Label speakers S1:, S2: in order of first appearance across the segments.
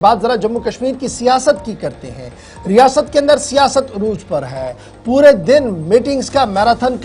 S1: बात जरा जम्मू कश्मीर की सियासत की करते हैं। रियासत के अंदर सियासत उरूज पर है। पूरे दिन मीटिंग्स का मैराथन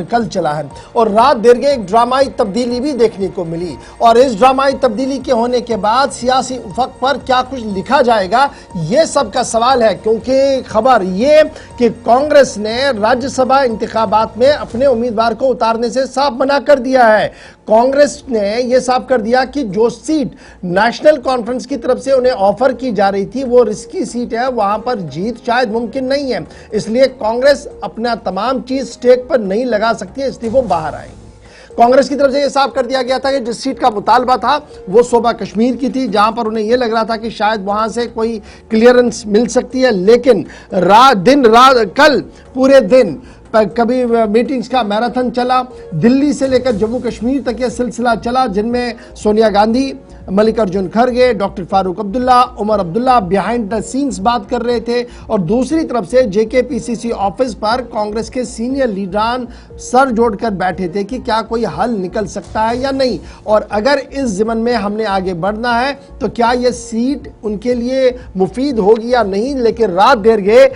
S1: कल चला है और रात देर के एक ड्रामाई तब्दीली भी देखने को मिली। और इस ड्रामाई तब्दीली के होने के बाद सियासी उफक पर क्या कुछ लिखा जाएगा, ये सब का सवाल है। क्योंकि खबर ये कि कांग्रेस ने राज्यसभा इंतखाबात में अपने उम्मीदवार को उतारने से साफ मना कर दिया है। कांग्रेस ने यह साफ कर दिया कि जो सीट नेशनल कॉन्फ्रेंस की तरफ से उन्हें ऑफर की जा रही थी वो रिस्की सीट है, वहां पर जीत शायद मुमकिन नहीं है। इसलिए कांग्रेस अपना तमाम चीज स्टेक पर नहीं लगा सकती है, इसलिए वो बाहर आएंगी। कांग्रेस की तरफ से यह साफ कर दिया गया था कि जिस सीट का मुतालबा था वो सूबा कश्मीर की थी, जहां पर उन्हें यह लग रहा था कि शायद वहां से कोई क्लियरेंस मिल सकती है। लेकिन कल पूरे दिन कभी मीटिंग्स का मैराथन चला, दिल्ली से लेकर जम्मू कश्मीर तक यह सिलसिला चला, जिनमें सोनिया गांधी, मल्लिकार्जुन खड़गे, doctor Farooq Abdullah, Omar Abdullah behind the scenes बात कर रहे थे। और दूसरी तरफ से जेकेपीसीसी ऑफिस पर कांग्रेस के सीनियर लीडरान सर जोड़कर बैठे थे कि क्या कोई हल निकल सकता है या नहीं, और अगर इस ज़िमन में हमने आगे बढ़ना है तो क्या यह सीट उनके लिए मुफीद होगी या नहीं। लेकिन रात देर गए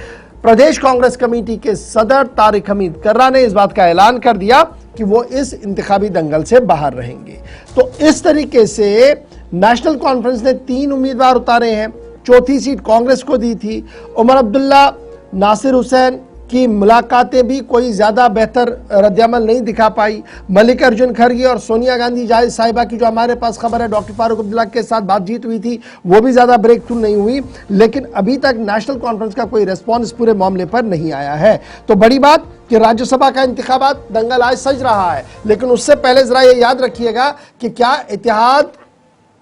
S1: प्रदेश कांग्रेस कमेटी के सदर तारिक हमीद कर्रा ने इस बात का ऐलान कर दिया कि वो इस इंतखाबी दंगल से बाहर रहेंगे। तो इस तरीके से नेशनल कॉन्फ्रेंस ने 3 उम्मीदवार उतारे हैं, चौथी सीट कांग्रेस को दी थी। उमर अब्दुल्ला, नासिर हुसैन की मुलाकातें भी कोई ज्यादा बेहतर रद्दअमल नहीं दिखा पाई। मल्लिकार्जुन खड़गे और सोनिया गांधी साहिबा की जो हमारे पास खबर है डॉक्टर फारूक अब्दुल्ला के साथ बातचीत हुई थी, वो भी ज्यादा ब्रेक थ्रू नहीं हुई। लेकिन अभी तक नेशनल कॉन्फ्रेंस का कोई रिस्पॉन्स पूरे मामले पर नहीं आया है। तो बड़ी बात कि राज्यसभा का इंतखाबात दंगल आज सज रहा है, लेकिन उससे पहले जरा ये याद रखिएगा कि क्या इत्तेहाद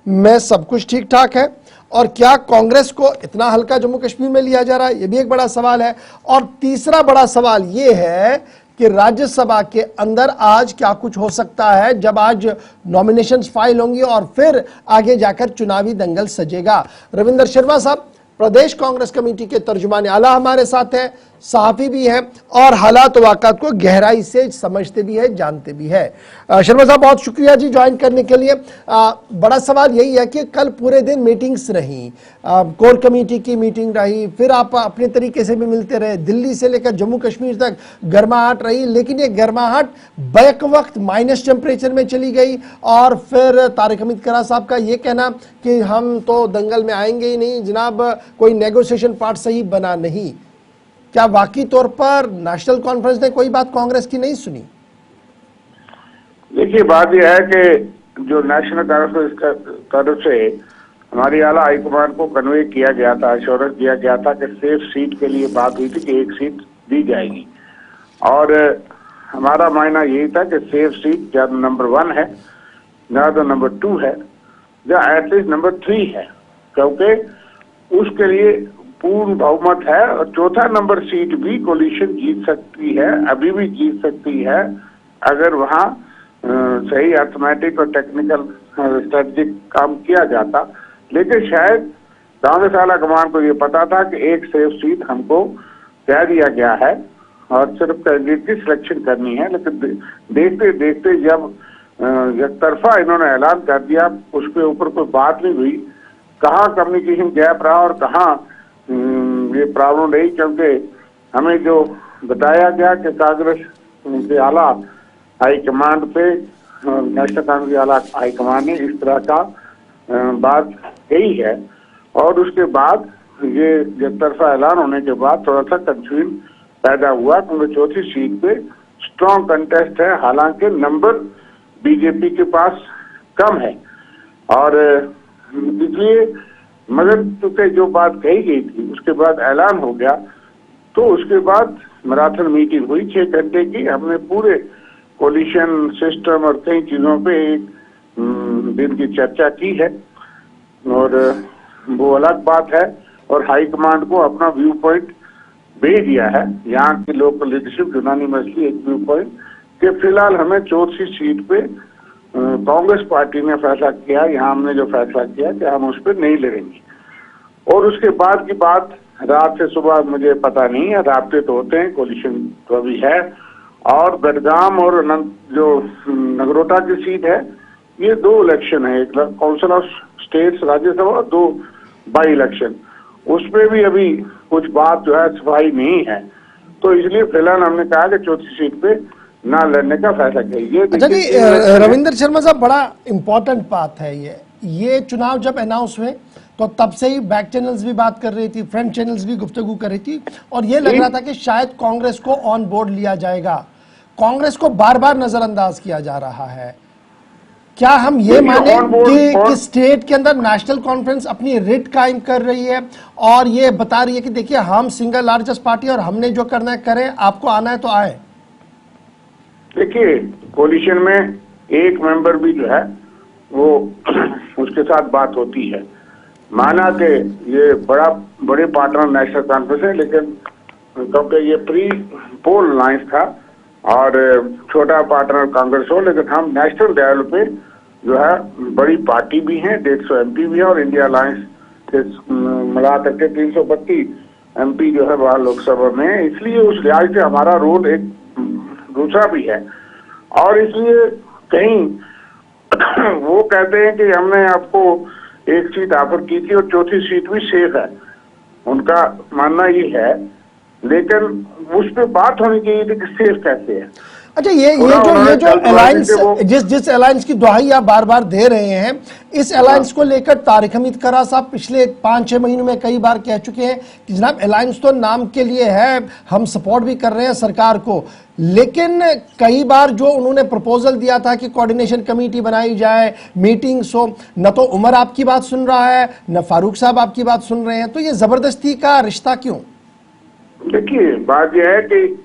S1: में सब कुछ ठीक ठाक है और क्या कांग्रेस को इतना हल्का जम्मू कश्मीर में लिया जा रहा है, यह भी एक बड़ा सवाल है। और तीसरा बड़ा सवाल यह है कि राज्यसभा के अंदर आज क्या कुछ हो सकता है जब आज नॉमिनेशंस फाइल होंगी और फिर आगे जाकर चुनावी दंगल सजेगा। रविंदर शर्मा साहब प्रदेश कांग्रेस कमेटी के तर्जुमान आला हमारे साथ हैं, सहाफी भी हैं और हालात वाक़ात को गहराई से समझते भी है, जानते भी है। शर्मा साहब बहुत शुक्रिया जी ज्वाइन करने के लिए। बड़ा सवाल यही है कि कल पूरे दिन मीटिंग्स रही, कोर कमेटी की मीटिंग रही, फिर आप अपने तरीके से भी मिलते रहे, दिल्ली से लेकर जम्मू कश्मीर तक गर्माहट रही। लेकिन ये गर्माहट बैक वक्त माइनस टेम्परेचर में चली गई और फिर तारिक हमीद कर्रा साहब का ये कहना कि हम तो दंगल में आएंगे ही नहीं जनाब, कोई नेगोशिएशन पार्ट सही बना नहीं। क्या वाकई तौर पर नेशनल कॉन्फ्रेंस ने कोई बात कांग्रेस की नहीं सुनी?
S2: देखिए, बात यह है कि जो नेशनल कॉन्फ्रेंस की तरफ से हमारी आला हाईकमान को कन्वे किया गया था, एश्योरेंस दिया गया था कि सेफ सीट के लिए बात हुई थी कि एक सीट दी जाएगी। और हमारा मायना यही था कि सेफ सीट या तो नंबर 1 है, या तो नंबर 2 है, या एटलीस्ट नंबर 3 है, क्योंकि उसके लिए पूर्ण बहुमत है। और चौथा नंबर सीट भी कोलिशन जीत सकती है, अभी भी जीत सकती है, अगर वहां सही अर्थमेटिक और टेक्निकल स्ट्रेटेजिक काम किया जाता। लेकिन शायद कांग्रेस आला कमान को ये पता था कि एक सेफ सीट हमको कह दिया गया है और सिर्फ कैंडिडेट की सिलेक्शन करनी है। लेकिन देखते देखते जब एक तरफा इन्होंने ऐलान कर दिया, उसके ऊपर कोई बात नहीं हुई, कहाँ कम्युनिकेशन गैप रहा और कहाँ ये प्रॉब्लम रही। क्योंकि हमें जो बताया गया कि कांग्रेस के आला हाईकमान पे, नेशनल कांग्रेस के आला हाईकमान ने इस तरह का बात कही है। और उसके बाद ये एक तरफा ऐलान होने के बाद थोड़ा सा कंफ्यूजन पैदा हुआ, क्योंकि चौथी सीट पे स्ट्रॉन्ग कंटेस्ट है, हालांकि नंबर बीजेपी के पास कम है। और इसलिए मगर चूंकि जो बात कही गई थी उसके बाद ऐलान हो गया, तो उसके बाद मैराथन मीटिंग हुई 6 घंटे की। हमने पूरे कोलिशन सिस्टम और कई चीजों पे एक दिन की चर्चा की है और वो अलग बात है। और हाईकमांड को अपना व्यू पॉइंट भेज दिया है, यहाँ की लोकल लीडरशिप यूनानिमसली एक व्यू पॉइंट कि फिलहाल हमें चौथी सीट पे कांग्रेस पार्टी ने फैसला किया, यहाँ हमने जो फैसला किया कि हम उस पर नहीं लड़ेंगे। और उसके बाद की बात रात से सुबह मुझे पता नहीं है, राब्ते तो होते हैं, कोलिशन तो अभी है। और बडगाम और जो नगरोटा की सीट है, ये 2 इलेक्शन है, एक council of states Rajya Sabha, 2 by election, उसमें भी अभी कुछ बात जो है सफाई नहीं है। तो इसलिए फिलहाल हमने कहा कि चौथी सीट पे ना लड़ने का फैसला किया।
S1: अच्छा जी, रविंद्र शर्मा साहब, बड़ा इंपॉर्टेंट बात है ये चुनाव जब अनाउंस हुए तो तब से ही बैक चैनल्स भी बात कर रही थी, फ्रंट चैनल्स भी गुफ्तगू कर रही थी, और ये लग रहा था कि शायद कांग्रेस को ऑन बोर्ड लिया जाएगा। कांग्रेस को बार बार नजरअंदाज किया जा रहा है। क्या हम ये माने कि स्टेट के अंदर नेशनल कॉन्फ्रेंस अपनी रिट कायम कर रही है और ये बता रही है कि देखिए हम सिंगल लार्जेस्ट पार्टी और हमने जो करना है करें, आपको आना है तो आए?
S2: देखिए, कोलिशन में एक मेंबर भी जो है वो उसके साथ बात होती है। माना कि ये बड़े पार्टनर नेशनल कॉन्फ्रेंस है, लेकिन क्योंकि ये प्री पोल अलायंस था और छोटा पार्टनर कांग्रेस हो, लेकिन हम नेशनल लेवल पे जो है बड़ी पार्टी भी है, 150 MP भी है, और इंडिया अलायंस से मिला करके 332 MP जो है वहाँ लोकसभा में, इसलिए उस लिहाज से हमारा रोल एक दूसरा भी है। और इसलिए कहीं वो कहते हैं कि हमने आपको एक सीट ऑफर की थी और चौथी सीट भी सेफ है, उनका मानना ये है, लेकिन उस पर बात होनी चाहिए थी कि सेफ कैसे है।
S1: अच्छा, ये जो अलायंस, जिस अलायंस की दुहाई आप बार बार दे रहे हैं, इस अलायंस को लेकर तारिक हमीद करार साहब पिछले 5-6 महीनों में कई बार कह चुके हैं कि जनाब अलायंस तो नाम के लिए है, हम सपोर्ट भी कर रहे हैं सरकार को, लेकिन कई बार जो उन्होंने प्रपोजल दिया था कि कोऑर्डिनेशन कमेटी बनाई जाए, मीटिंग्स हो, न तो उमर आपकी बात सुन रहा है न फारूक साहब आपकी बात सुन रहे हैं, तो ये जबरदस्ती का रिश्ता क्यों?
S2: देखिए, बात यह है कि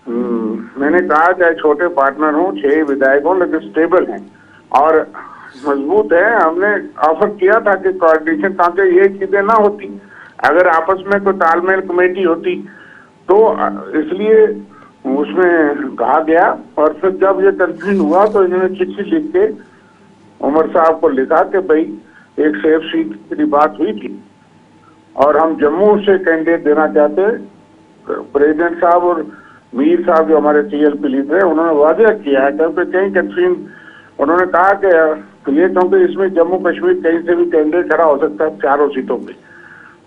S2: मैंने कहा चाहे छोटे पार्टनर हों, 6 विधायक हों, लेकिन स्टेबल हैं और मजबूत है। हमने ऑफर किया था कि कोऑर्डिनेशन, ताकि ये चीजें ना होती, अगर आपस में कोई तालमेल कमेटी होती तो इसलिए उसमें कहा गया। और फिर जब ये कंफ्यूजन हुआ तो इन्होंने चिट्ठी लिख के उमर साहब को लिखा कि भाई एक सेफ सीट की बात हुई थी और हम जम्मू से कैंडिडेट देना चाहते हैं। प्रेसिडेंट साहब और मीर साहब जो हमारे TLP लीडर है, उन्होंने वादा किया है, क्योंकि कहीं कंफ्यूजन, उन्होंने कहा कि ये क्योंकि इसमें जम्मू कश्मीर कहीं से भी कैंडिडेट खड़ा हो सकता है 4 सीटों पे,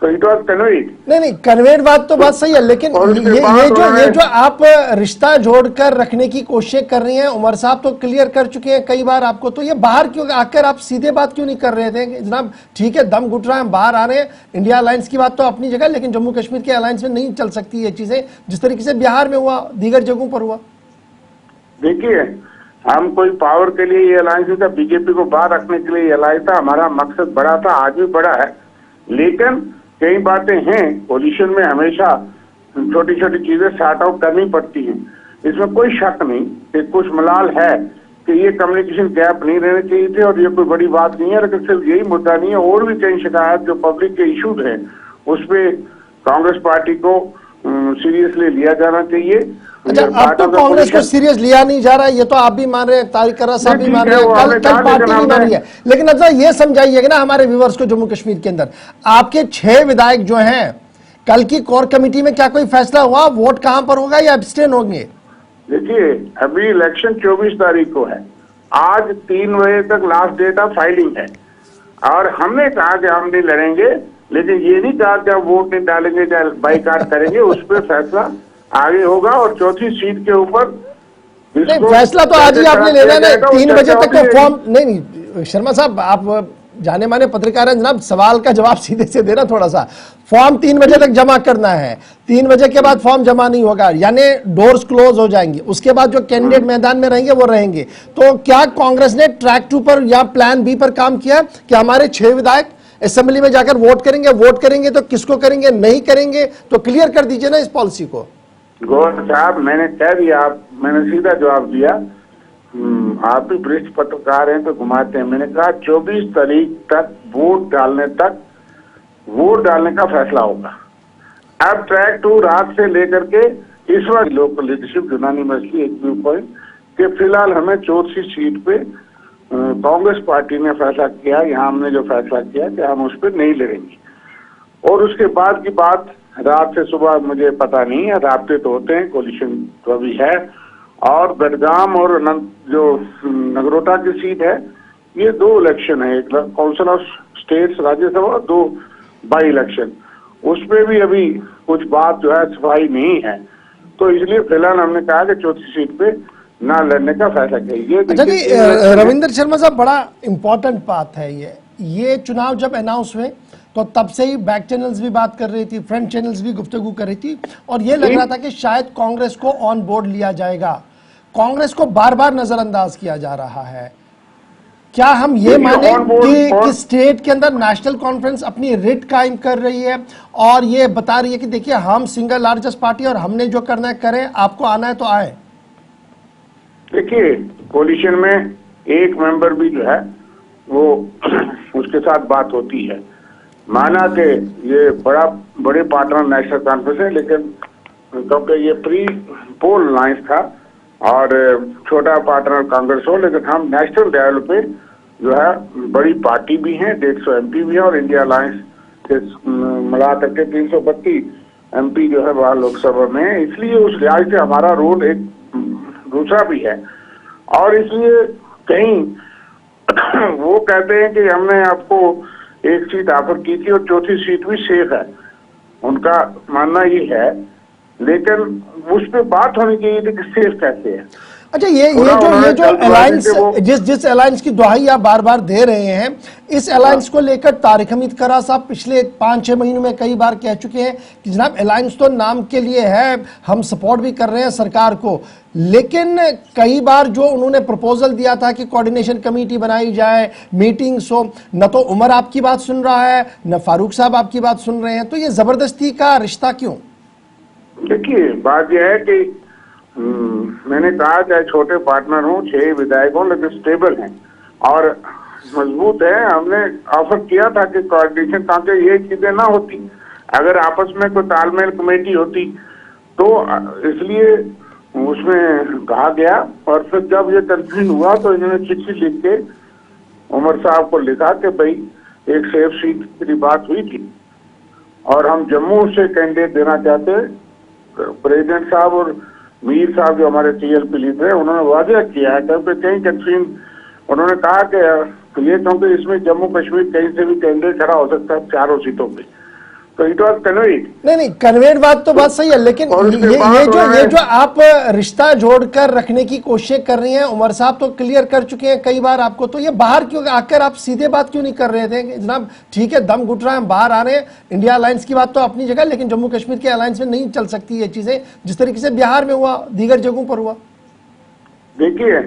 S2: तो इट वॉज कन्वेड।
S1: नहीं, कन्वेड बात तो बात सही है, लेकिन ये जो आप रिश्ता जोड़कर रखने की कोशिश कर रही हैं, उमर साहब तो क्लियर कर चुके हैं कई बार आपको, तो ये बाहर क्यों आकर आप सीधे बात क्यों नहीं कर रहे थे? जनाब ठीक है, दम घुट रहा है, बाहर आ रहे हैं, इंडिया अलायंस की बात तो अपनी जगह, लेकिन जम्मू कश्मीर के अलायंस में नहीं चल सकती ये चीजें, जिस तरीके से बिहार में हुआ, दीगर जगहों पर हुआ।
S2: देखिए, हम कोई पावर के लिए ये अलायंस था, बीजेपी को बाहर रखने के लिए ये अलायंस था, हमारा मकसद बड़ा था, आज भी बड़ा है, लेकिन कई बातें हैं कोलिशन में, हमेशा छोटी छोटी चीजें सॉर्ट आउट करनी पड़ती हैं। इसमें कोई शक नहीं कि कुछ मलाल है कि ये कम्युनिकेशन गैप नहीं रहने चाहिए थे, और ये कोई बड़ी बात नहीं है, लेकिन सिर्फ यही मुद्दा नहीं है, और भी कई शिकायत जो पब्लिक के इशूज हैं उस पर कांग्रेस पार्टी को सीरियसली लिया जाना चाहिए।
S1: अच्छा, अब तो कांग्रेस को सीरियस लिया नहीं जा रहा है, ये तो आप भी मान रहे हैं, तारिक करार साहब भी मान रहे हैं, कल पार्टी भी मान रही है, लेकिन अच्छा ये समझाइएगा ना हमारे व्यूअर्स को, जम्मू कश्मीर के अंदर आपके 6 विधायक जो हैं, कल की कोर कमेटी में क्या कोई फैसला हुआ? वोट कहां पर होगा या एब्सटेन होंगे?
S2: देखिए, अभी इलेक्शन 24 तारीख को है, आज 3 बजे तक लास्ट डेट ऑफ फाइलिंग है, और हमने कहा कि हम नहीं लड़ेंगे, लेकिन ये नहीं कहा कि हम वोट नहीं डालेंगे या बाइकाट करेंगे, उस पर फैसला आगे होगा। और चौथी सीट के ऊपर
S1: फैसला तो आज ही आपने लेना है, 3 बजे तक तो फॉर्म नहीं। शर्मा साहब, आप जाने माने पत्रकार हैं जनाब, सवाल का जवाब सीधे से देना थोड़ा सा। फॉर्म 3 बजे तक जमा करना है, 3 बजे के बाद फॉर्म जमा नहीं होगा, यानी डोर्स क्लोज हो जाएंगे, उसके बाद जो कैंडिडेट मैदान में रहेंगे वो रहेंगे। तो क्या कांग्रेस ने ट्रैक 2 पर या प्लान B पर काम किया कि हमारे 6 विधायक असेंबली में जाकर वोट करेंगे तो किसको करेंगे, नहीं करेंगे, तो क्लियर कर दीजिए ना इस पॉलिसी को।
S2: गौर साहब, मैंने कह दिया, मैंने सीधा जवाब दिया, आप भी वरिष्ठ पत्रकार हैं तो घुमाते हैं। मैंने कहा 24 तारीख तक वोट डालने का फैसला होगा। अब ट्रैक 2 रात से लेकर के इस वक्त लोकल लीडरशिप यूनानिमसली एक व्यू पॉइंट कि फिलहाल हमें चौथी सीट पे कांग्रेस पार्टी ने फैसला किया, यहाँ हमने जो फैसला किया कि हम उस पर नहीं लड़ेंगे। और उसके बाद की बात रात से सुबह मुझे पता नहीं है, राब्ते तो होते हैं, कोलिशन तो अभी है। और बेडगाम और जो नगरोटा की सीट है, ये 2 इलेक्शन है, एक council of states Rajya Sabha, 2 by election, उसमें भी अभी कुछ बात जो है सफाई नहीं है। तो इसलिए फिलहाल हमने कहा कि चौथी सीट पे ना लड़ने का फैसला किया।
S1: अच्छा जी, रविंद्र शर्मा साहब, बड़ा इंपॉर्टेंट बात है ये चुनाव जब अनाउंस हुए तो तब से ही बैक चैनल्स भी बात कर रही थी, फ्रंट चैनल्स भी गुफ्तगू कर रही थी, और ये लग रहा था कि शायद कांग्रेस को ऑन बोर्ड लिया जाएगा। कांग्रेस को बार बार नजरअंदाज किया जा रहा है। क्या हम ये माने कि स्टेट के अंदर नेशनल कॉन्फ्रेंस अपनी रिट कायम कर रही है और ये बता रही है कि देखिए हम सिंगल लार्जेस्ट पार्टी और हमने जो करना है करें, आपको आना है तो आए?
S2: देखिए, कोलिशन में एक मेंबर भी जो है वो उसके साथ बात होती है। माना कि ये बड़े पार्टनर नेशनल कॉन्फ्रेंस है, लेकिन क्योंकि ये प्री पोल लाइंस था और छोटा पार्टनर कांग्रेस हो, लेकिन हम नेशनल लेवल पे जो है बड़ी पार्टी भी है, 150 एमपी भी है और इंडिया अलायंस से मिला करके 332 एमपी जो है वहाँ लोकसभा में है। इसलिए उस लिहाज से हमारा रोल एक दूसरा भी है। और इसलिए कहीं वो कहते हैं कि हमने आपको एक सीट ऑफर की थी और चौथी सीट भी सेफ है, उनका मानना ये है, लेकिन उस पर बात होनी चाहिए थी कि सेफ कैसे है।
S1: अच्छा, ये जो अलायंस, जिस अलायंस की दुहाई आप बार बार दे रहे हैं, इस अलायंस को लेकर तारिक हमीद करा साहब पिछले 5-6 महीनों में कई बार कह चुके हैं कि जनाब अलायंस तो नाम के लिए है, हम सपोर्ट भी कर रहे हैं सरकार को, लेकिन कई बार जो उन्होंने प्रपोजल दिया था कि कोऑर्डिनेशन कमेटी बनाई जाए, मीटिंग्स हो, न तो उमर आपकी बात सुन रहा है न फारूक साहब आपकी बात सुन रहे हैं, तो ये जबरदस्ती का रिश्ता क्यों?
S2: देखिए, बात यह है कि मैंने कहा चाहे छोटे पार्टनर हों, 6 विधायक हों, लेकिन स्टेबल हैं और मजबूत है। हमने ऑफर किया था कि कोऑर्डिनेशन, ताकि ये चीजें ना होती, अगर आपस में कोई तालमेल कमेटी होती तो इसलिए उसमें कहा गया। और फिर जब ये कंफ्यूजन हुआ तो इन्होंने चिट्ठी लिख के उमर साहब को लिखा कि भाई एक सेफ सीट की बात हुई थी और हम जम्मू से कैंडिडेट देना चाहते हैं। प्रेसिडेंट साहब और मीर साहब जो हमारे टीएलपी लीडर है, उन्होंने वादा किया है क्योंकि कहीं कंफ्यूजन, उन्होंने कहा कि ये क्योंकि इसमें जम्मू कश्मीर कहीं से भी कैंडिडेट खड़ा हो सकता है 4 सीटों पे, तो इट वॉज कन्वेड।
S1: नहीं, कन्वेड बात तो बात सही है, लेकिन ये जो आप रिश्ता जोड़कर रखने की कोशिश कर रही हैं, उमर साहब तो क्लियर कर चुके हैं कई बार आपको, तो ये बाहर क्यों आकर आप सीधे बात क्यों नहीं कर रहे थे? जनाब ठीक है, दम घुट रहा है, हम बाहर आ रहे हैं, इंडिया अलायंस की बात तो अपनी जगह, लेकिन जम्मू कश्मीर के अलायंस में नहीं चल सकती ये चीजें जिस तरीके से बिहार में हुआ, दीगर जगहों पर हुआ।
S2: देखिए,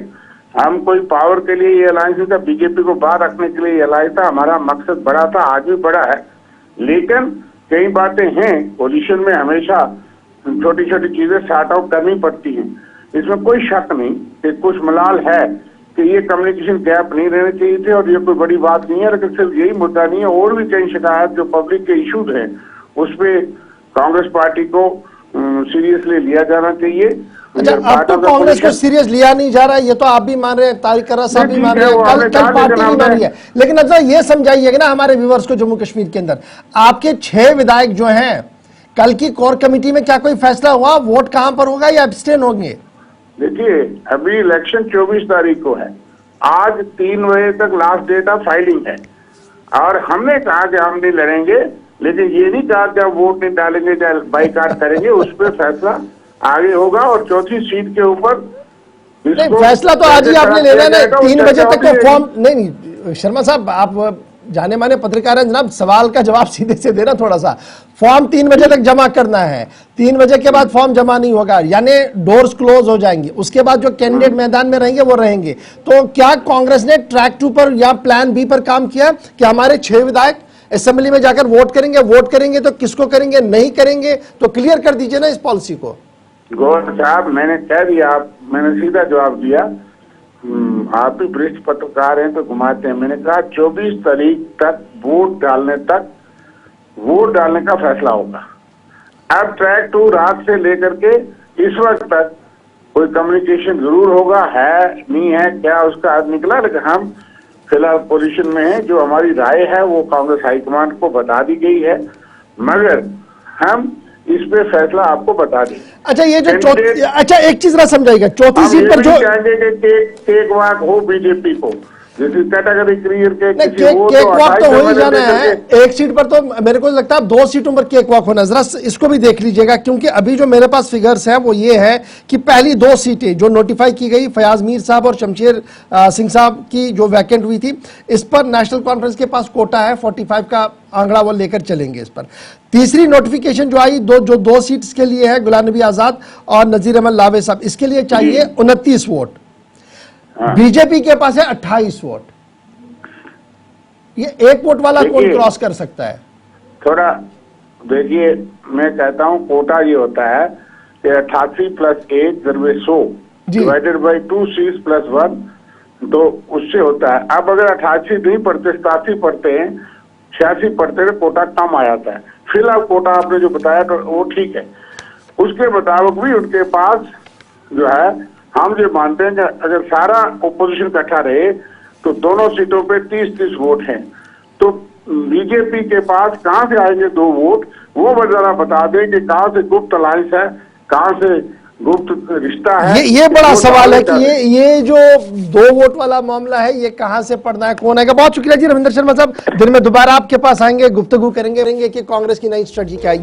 S2: हम कोई पावर के लिए ये अलायंस नहीं था, बीजेपी को बाहर रखने के लिए ये अलायंस था। हमारा मकसद बड़ा था, आज भी बड़ा है, लेकिन कई बातें हैं कोलिशन में, हमेशा छोटी छोटी चीजें सॉर्ट आउट करनी पड़ती हैं। इसमें कोई शक नहीं कि कुछ मलाल है कि ये कम्युनिकेशन गैप नहीं रहने चाहिए थे और ये कोई बड़ी बात नहीं है। लेकिन सिर्फ यही मुद्दा नहीं है, और भी कई शिकायत जो पब्लिक के इश्यूज हैं उस पर कांग्रेस पार्टी को सीरियसली लिया जाना चाहिए।
S1: अच्छा, अब तो कांग्रेस को सीरियस लिया नहीं जा रहा है, ये तो आप भी मान रहे हैं, तारिक करा साहब भी मान रहे हैं, कल पार्टी भी मान रही है, लेकिन अच्छा ये समझाइएगा ना हमारे व्यूअर्स को, जम्मू कश्मीर के अंदर आपके 6 विधायक जो हैं, कल की कोर कमेटी में क्या कोई फैसला हुआ? वोट कहां पर होगा या एब्सटेन होंगे?
S2: देखिए, अभी इलेक्शन 24 तारीख को है, आज 3 बजे तक लास्ट डेट ऑफ फाइलिंग है और हमने कहा कि हम नहीं लड़ेंगे, लेकिन ये नहीं कहा कि हम वोट नहीं डालेंगे या बाइकाट करेंगे। उस पर फैसला आगे होगा और चौथी सीट के ऊपर
S1: फैसला तो आज ही आपने लेना है। 3 बजे तक तो फॉर्म नहीं, शर्मा साहब आप जाने माने पत्रकार हैं जनाब, सवाल का जवाब सीधे से देना थोड़ा सा। फॉर्म 3 बजे तक जमा करना है, 3 बजे के बाद फॉर्म जमा नहीं होगा, यानी डोर्स क्लोज हो जाएंगे, उसके बाद जो कैंडिडेट मैदान में रहेंगे वो रहेंगे। तो क्या कांग्रेस ने ट्रैक 2 पर या प्लान बी पर काम किया कि हमारे 6 विधायक असेंबली में जाकर वोट करेंगे तो किसको करेंगे, नहीं करेंगे? तो क्लियर कर दीजिए ना इस पॉलिसी को।
S2: गौर साहब, मैंने कह दिया, मैंने सीधा जवाब दिया। आप भी वरिष्ठ पत्रकार हैं तो घुमाते हैं। मैंने कहा 24 तारीख तक वोट डालने का फैसला होगा। अब ट्रैक 2 रात से लेकर के इस वक्त तक कोई कम्युनिकेशन जरूर होगा, है नहीं है क्या उसका आज निकला, लेकिन हम फिलहाल पोजीशन में है। जो हमारी राय है वो कांग्रेस हाईकमान को बता दी गई है, मगर हम इस पे फैसला आपको बता दें।
S1: अच्छा, ये जो अच्छा एक चीज जरा समझाइएगा, चौथी सीट पर जो
S2: चाहेंगे कि केक वाक हो बीजेपी को, जैसे कैटेगरी क्लियर के
S1: नहीं,
S2: किसी वो
S1: केक वॉक तो
S2: 28
S1: हो ही
S2: MLA
S1: जाना
S2: दे
S1: है।
S2: करके-
S1: एक सीट पर तो मेरे को लगता है 2 सीटों पर केक वॉक होना। जरा इसको भी देख लीजिएगा, क्योंकि अभी जो मेरे पास फिगर्स हैं वो ये है कि पहली 2 सीटें जो नोटिफाई की गई, फयाज मीर साहब और शमशेर सिंह साहब की जो वैकेंट हुई थी, इस पर नेशनल कॉन्फ्रेंस के पास कोटा है, 45 का आंकड़ा वो लेकर चलेंगे इस पर। तीसरी नोटिफिकेशन जो आई जो 2 सीट्स के लिए है, गुलाम नबी आजाद और नजीर अहमद लावे साहब, इसके लिए चाहिए 29 वोट।
S2: हाँ।
S1: बीजेपी के पास है 28 वोट। ये 1 वोट वाला कौन
S2: देखिए,
S1: क्रॉस कर सकता है?
S2: थोड़ा देखिए, मैं कहता हूँ कोटा ये होता है कि 88 + 1 = 100
S1: जी।
S2: डिवाइडेड बाई 2 सीट्स + 1, तो उससे होता है। अब अगर 88 नहीं पढ़ते, 87 पढ़ते हैं, 86 पढ़ते हैं, तो कोटा कम आ जाता है। फिलहाल कोटा आपने जो बताया तो वो ठीक है। उसके मुताबिक भी उनके पास जो है, हम जो मानते हैं कि अगर सारा ओपोजिशन इकट्ठा रहे तो दोनों सीटों पे 30-30 वोट हैं। तो बीजेपी के पास कहां से आएंगे 2 वोट, वो जरा बता दें कि कहां से गुप्त अलायंस है, कहां से गुप्त रिश्ता है।
S1: ये बड़ा
S2: वो
S1: सवाल है कि
S2: दावे
S1: ये जो 2 वोट वाला मामला है, ये कहां से पड़ना है, कौन आएगा। बहुत शुक्रिया जी रविंदर शर्मा साहब। दिन में दोबारा आपके पास आएंगे, गुफ्तगू करेंगे कि कांग्रेस की नई स्ट्रेटजी क्या है।